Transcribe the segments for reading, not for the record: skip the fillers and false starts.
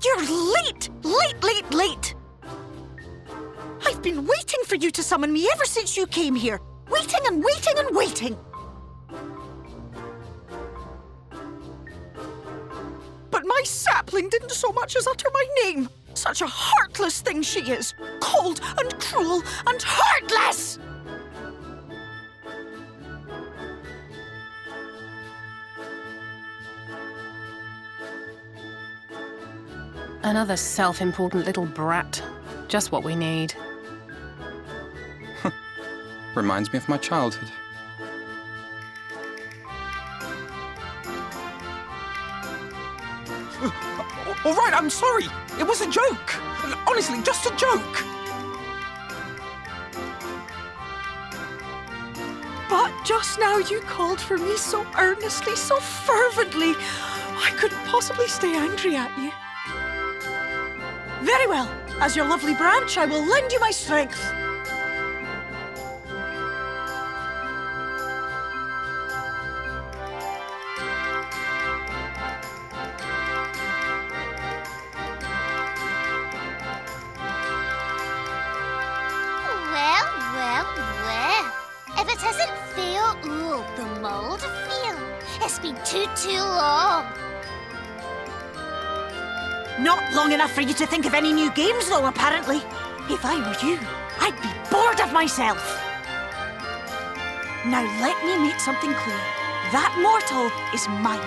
You're late! Late! I've been waiting for you to summon me ever since you came here. Waiting and waiting and waiting. But my sapling didn't so much as utter my name. Such a heartless thing she is. Cold and cruel and heartless! Another self-important little brat. Just what we need. Reminds me of my childhood. All right, I'm sorry. It was a joke. Honestly, just a joke. But just now you called for me so earnestly, so fervently. I couldn't possibly stay angry at you. Very well. As your lovely branch, I will lend you my strength. Well. If it isn't Theo the mould feel, it's been too long. Not long enough for you to think of any new games, though, apparently. If I were you, I'd be bored of myself. Now let me make something clear. That mortal is mine.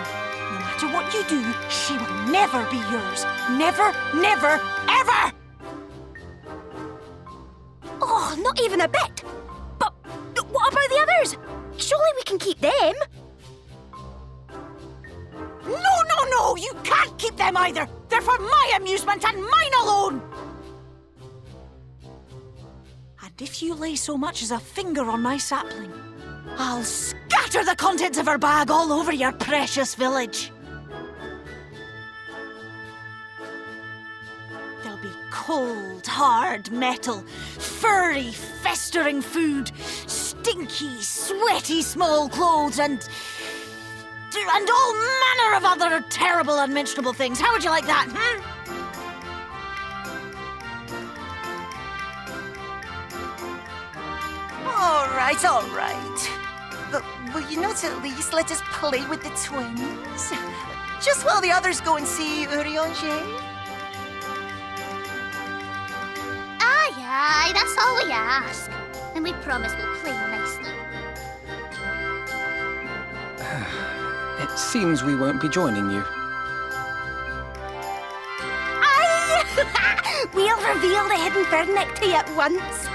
No matter what you do, she will never be yours. Never, ever! Oh, not even a bit. But what about the others? Surely we can keep them. No, you can't keep them either. They're for my amusement and mine alone. And if you lay so much as a finger on my sapling, I'll scatter the contents of her bag all over your precious village. There'll be cold, hard metal, furry, festering food, stinky, sweaty small clothes, and all manner of other terrible, unmentionable things. How would you like that, All right. But will you not at least let us play with the twins? Just while the others go and see Urianger? Aye, that's all we ask. And we promise we'll play nicely. It seems we won't be joining you. Aye! We'll reveal the hidden vernick to you at once.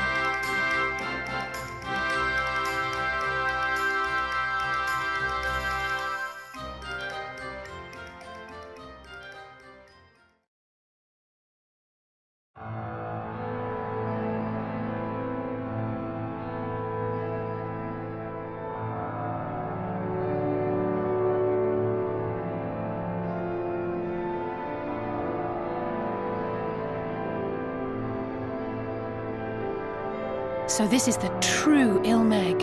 So this is the true Ilmeg.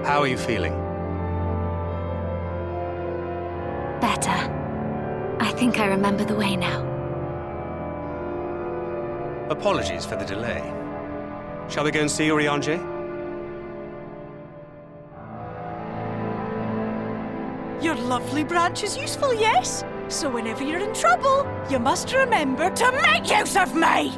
How are you feeling? Better. I think I remember the way now. Apologies for the delay. Shall we go and see Urianger? Your lovely branch is useful, yes? So whenever you're in trouble, you must remember to make use of me!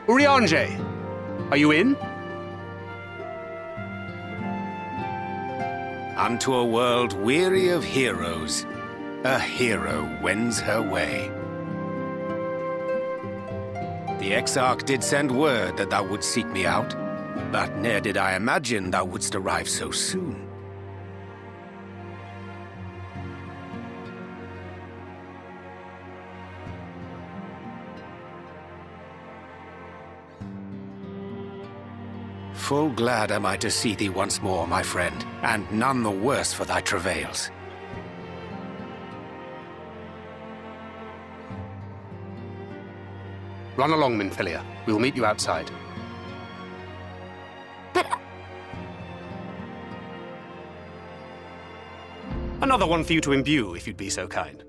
Urianger, are you in? Unto a world weary of heroes, a hero wends her way. The Exarch did send word that thou wouldst seek me out, but ne'er did I imagine thou wouldst arrive so soon. Full glad am I to see thee once more, my friend, and none the worse for thy travails. Run along, Minfilia. We'll meet you outside. Another one for you to imbue, if you'd be so kind.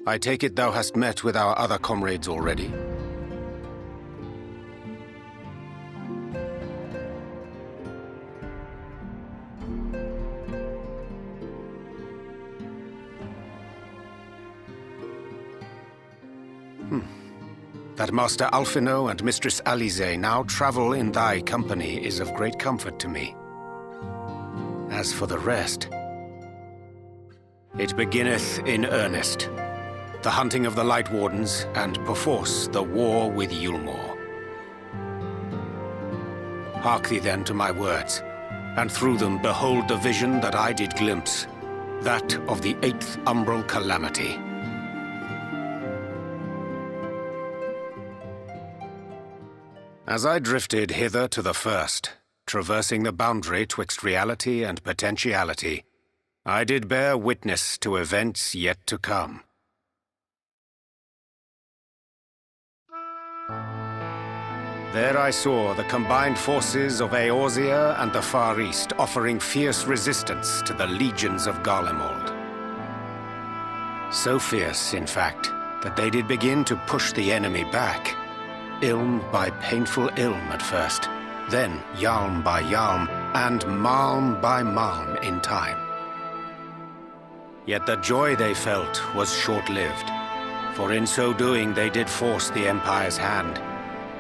I take it thou hast met with our other comrades already? That Master Alphino and Mistress Alize now travel in thy company is of great comfort to me. As for the rest, it beginneth in earnest. The hunting of the Light Wardens, and perforce the war with Yulmore. Hark thee then to my words, and through them behold the vision that I did glimpse, that of the 8th umbral calamity. As I drifted hither to the first, traversing the boundary twixt reality and potentiality, I did bear witness to events yet to come. There I saw the combined forces of Eorzea and the Far East offering fierce resistance to the legions of Garlemald. So fierce, in fact, that they did begin to push the enemy back. Ilm by painful ilm at first, then yalm by yalm, and malm by malm in time. Yet the joy they felt was short-lived, for in so doing they did force the Empire's hand.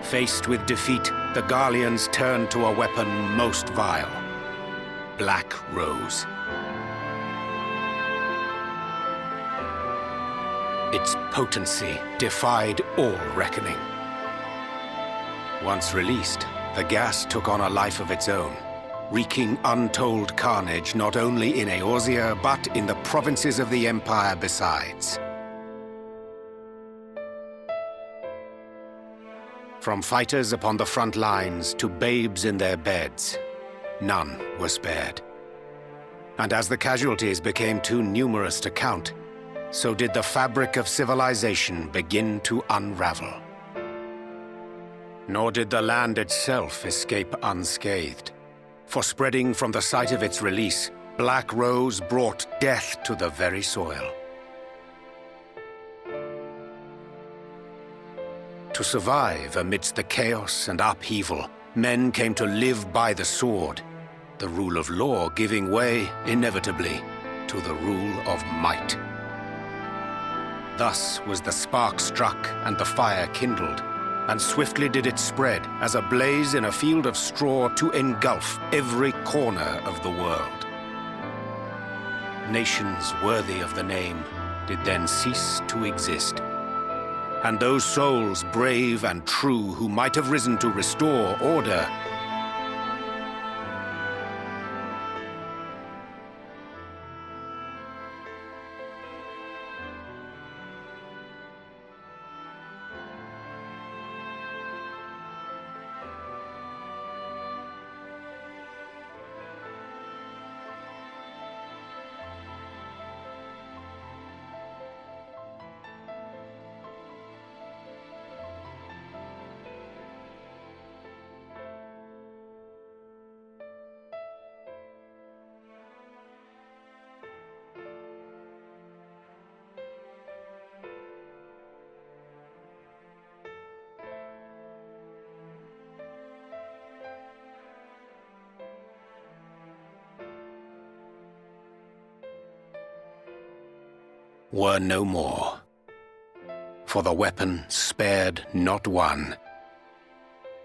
Faced with defeat, the Garleans turned to a weapon most vile: Black Rose. Its potency defied all reckoning. Once released, the gas took on a life of its own, wreaking untold carnage not only in Eorzea, but in the provinces of the Empire besides. From fighters upon the front lines to babes in their beds, none were spared. And as the casualties became too numerous to count, so did the fabric of civilization begin to unravel. Nor did the land itself escape unscathed, for spreading from the site of its release, Black Rose brought death to the very soil. To survive amidst the chaos and upheaval, men came to live by the sword, the rule of law giving way, inevitably, to the rule of might. Thus was the spark struck and the fire kindled, and swiftly did it spread as a blaze in a field of straw to engulf every corner of the world. Nations worthy of the name did then cease to exist. And those souls brave and true who might have risen to restore order were no more. For the weapon spared not one,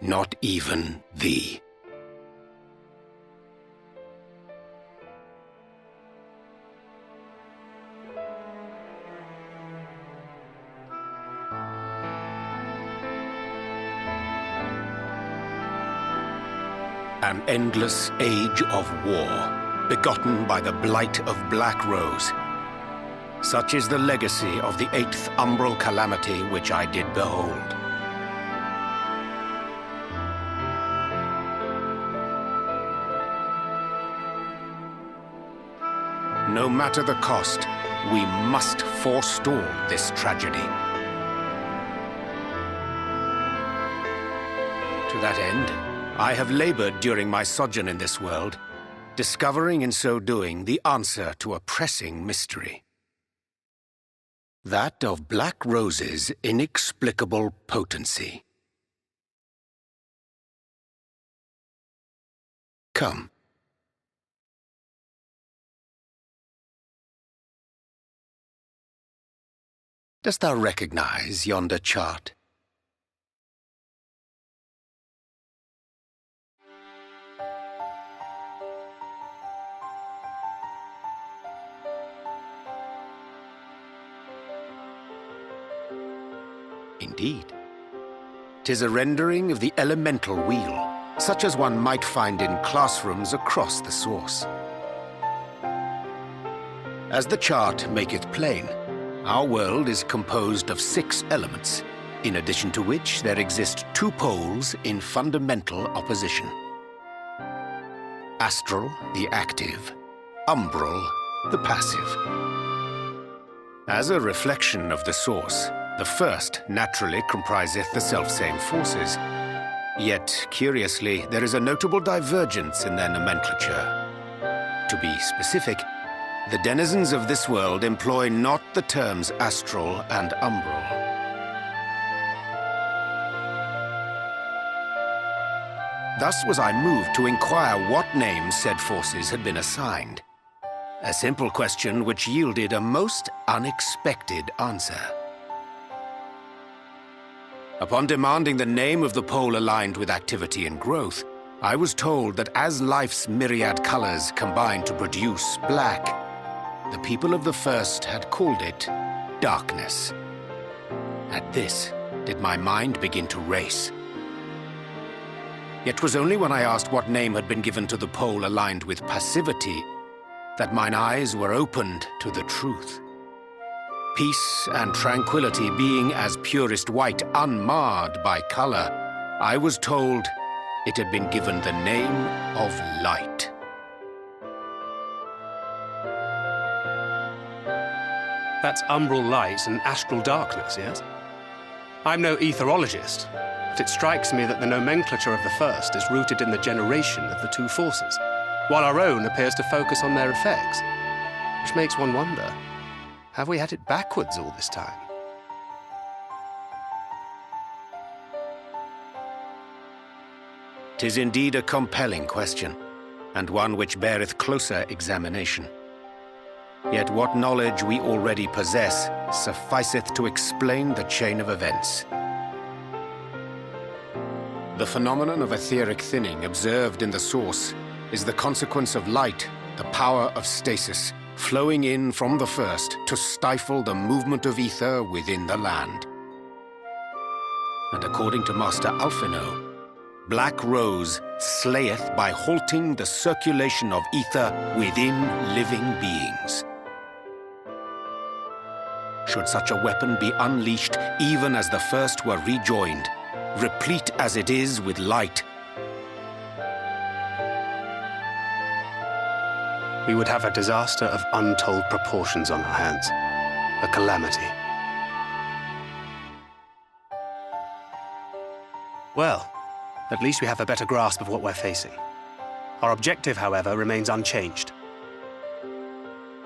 not even thee. An endless age of war, begotten by the blight of Black Rose. Such is the legacy of the 8th umbral calamity which I did behold. No matter the cost, we must forestall this tragedy. To that end, I have labored during my sojourn in this world, discovering in so doing the answer to a pressing mystery. That of Black Rose's inexplicable potency. Come. Dost thou recognize yonder chart? Indeed. 'Tis a rendering of the elemental wheel, such as one might find in classrooms across the source. As the chart maketh plain, our world is composed of 6 elements, in addition to which there exist 2 poles in fundamental opposition. Astral, the active; umbral, the passive. As a reflection of the source, the first naturally compriseth the selfsame forces. Yet, curiously, there is a notable divergence in their nomenclature. To be specific, the denizens of this world employ not the terms astral and umbral. Thus was I moved to inquire what names said forces had been assigned. A simple question which yielded a most unexpected answer. Upon demanding the name of the pole aligned with activity and growth, I was told that as life's myriad colors combine to produce black, the people of the first had called it darkness. At this, did my mind begin to race. Yet 'twas only when I asked what name had been given to the pole aligned with passivity that mine eyes were opened to the truth. Peace and tranquility being as purest white, unmarred by color, I was told it had been given the name of light. That's umbral light and astral darkness, yes? I'm no etherologist, but it strikes me that the nomenclature of the first is rooted in the generation of the 2 forces, while our own appears to focus on their effects, which makes one wonder, have we had it backwards all this time? "'Tis indeed a compelling question, and one which beareth closer examination. Yet what knowledge we already possess sufficeth to explain the chain of events. The phenomenon of etheric thinning observed in the source is the consequence of light, the power of stasis, flowing in from the first to stifle the movement of ether within the land. And according to Master Alphino, Black Rose slayeth by halting the circulation of ether within living beings. Should such a weapon be unleashed even as the first were rejoined, replete as it is with light, we would have a disaster of untold proportions on our hands. A calamity. Well, at least we have a better grasp of what we're facing. Our objective, however, remains unchanged.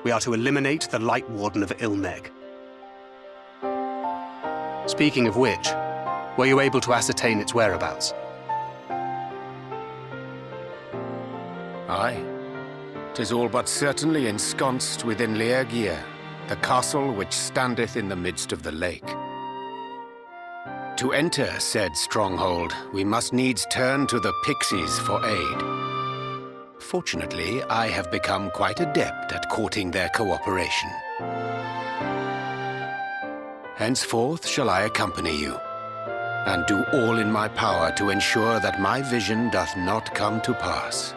We are to eliminate the Light Warden of Ilmeg. Speaking of which, were you able to ascertain its whereabouts? Aye. 'Tis all but certainly ensconced within Leergear, the castle which standeth in the midst of the lake. To enter said stronghold, we must needs turn to the pixies for aid. Fortunately, I have become quite adept at courting their cooperation. Henceforth shall I accompany you, and do all in my power to ensure that my vision doth not come to pass.